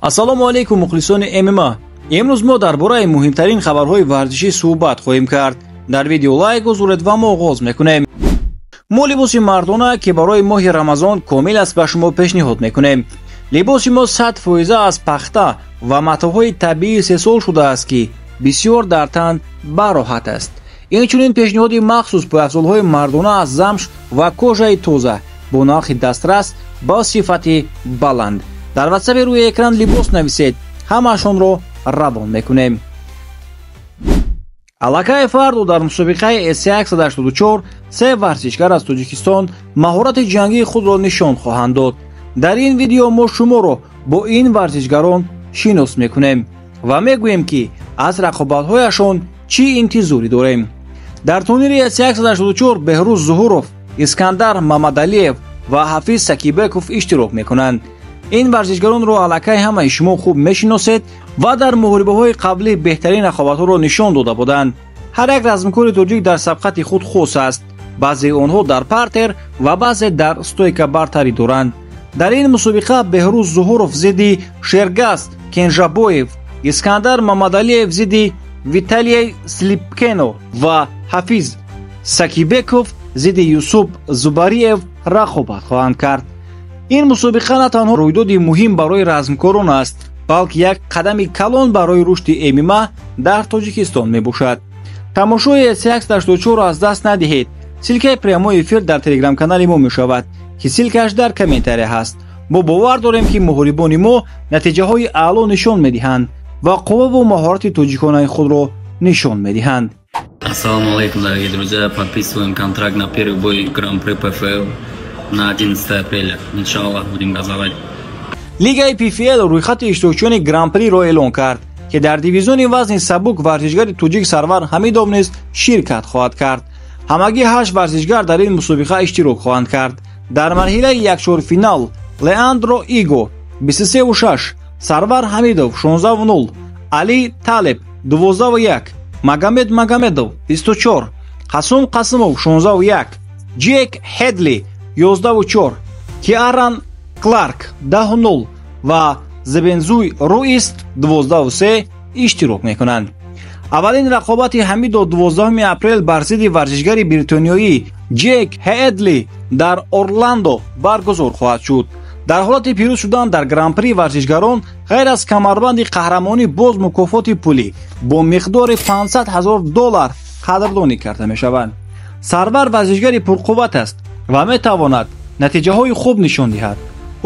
ассалому алейкум мухлисони ММА. имрӯз мо дар бораи муҳимтарин хабарҳои варзишӣ суҳбат хоҳем кард. дар видео лайк гузоред ва мо оғоз мекунем. мо либоси мардона ки барои моҳи рамазон комил аст ба шумо пешниҳод мекунем. либоси мо 100% аз пахта ва матоъҳои табиӣ истеҳсол шудааст ки бисёр дар тан бароҳат аст. инчунин пешниҳоди махсус пойафзолҳои мардона аз замш ва кожаи тоза бо нархи дастрас ба сифати баланд. дар ватсапи рӯи экран либос нависед, ҳамаашонро равон мекунем. аллакай фарду дар мусобиқаи S184 се варзишгар аз Тоҷикистон маҳорати ҷангии худро нишон хоҳанд дод. дар ин видео мо шуморо бо ин варзишгарон шинос мекунем ва мегӯем ки аз рақобатҳояшон чӣ интизорӣ дорем. дар турнири S184 Беҳрӯз Зуҳуров, Искандар Мамадалиев ва Ҳафиз Сакибеков иштирок мекунанд. ин варзишгаронро аллакай ҳамаи шумо хуб мешиносед ва дар муҳорибаҳои қаблӣ беҳтарин рақобатҳоро нишон дода буданд. ҳар як размкори тоҷик дар сабқати худ хос аст. баъзеи онҳо дар партер ва баъзе дар стойка бартарӣ доранд. дар ин мусобиқа Беҳрӯз Зуҳуров зидди Шергаст Кенжабоев, Искандар Мамадалиев зидди Виталий Слипкено ва Ҳафиз Сакибеков зидди Юсуп Зубариев рақобат хоҳанд кард. ин мусобиқа на танҳо рӯйдоди муҳим барои размкорон аст, балки як қадами калон барои рушди ММА дар Тоҷикистон мебошад. тамошои S184-ро аз даст надиҳед. силкаи прямои эфир дар телеграм-канали мо мешавад ки силкааш дар комментария ҳаст. мо бовар дорем ки муҳорибони мо натиҷаҳои аъло нишон медиҳанд ва қувваву маҳорати тоҷиконаи худро нишон медиҳанд. Ассаламу алейкум, дорогие друзья. Подписываем контракт на первый бой Гран-при ПФЛ на 11 апреля. Иншаллах будем газовать. лигаи PFL рӯйхати иштирокчиёни Гран-приро эълон кард ки дар дивизиони вазни сабук варзишгари тоҷик Сарвар Ҳамидов низ ширкат хоҳад кард. ҳамагӣ 8 варзишгар дар ин мусобиқа иштирок хоҳанд кард. дар марҳилаи якчорфинал Леандро Иго 23-6, Сарвар Ҳамидов 16-0, Али Талеб 12-1, Магомед Магомедов 24, Қасум Қасымов 16-1, Джек Хедли 11-4, Киаран Кларк 10-0 ва Зебензуй Руис 12-3 иштирок мекунанд. аввалин рақобати Ҳамидов 12 апрел бар зидди варзишгари бритониёӣ Джек Хедли дар Орландо баргузор хоҳад шуд. дар ҳолати пирӯз шудан дар гран-при варзишгарон ғайр аз камарбанди қаҳрамонӣ боз мукофоти пулӣ бо миқдори $500,000 қадрдонӣ карда мешаванд. Сарвар варзишгари пурқувват аст ва метавонад натиҷаҳои хуб нишон диҳад.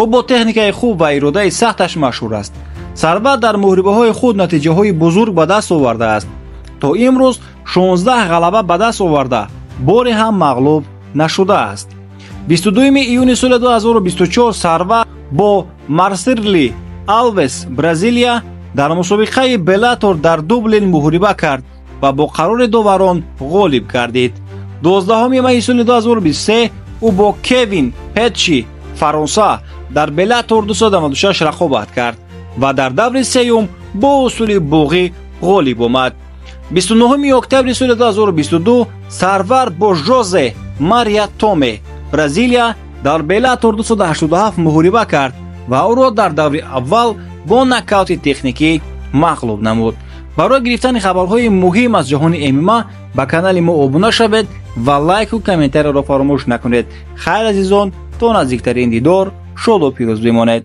ӯ бо техникаи хуб ва иродаи сахташ машҳур аст. Сарвар дар муҳорибаҳои худ натиҷаҳои бузург ба даст овардааст. то имрӯз 16 ғалаба ба даст оварда боре ҳам мағлуб нашудааст. 22 июни соли 2024 Сарвар бо Марсели Алвес Бразилия дар мусобиқаи Беллатор дар Дублин муҳориба кард ва бо қарори доварон ғолиб гардид. 12 майи соли 2023 ӯ бо Кевин Петчи Фаронса дар Беллатор 296 рақобат кард ва дар даври сеюм бо усули боғӣ ғолиб омад. 29 октябри соли 2022 Сарвар бо Жозе Мария Томе Бразилия дар Беллатор 287 муҳориба кард ва ӯро дар даври аввал бо нокаути техникӣ мағлуб намуд. барои гирифтани хабарҳои муҳим аз ҷаҳони ММА ба канали мо обуна шавед ва лайку комментарияро фаромӯш накунед. хайр азизон, то наздиктарин дидор, шоду пирӯз бимонед.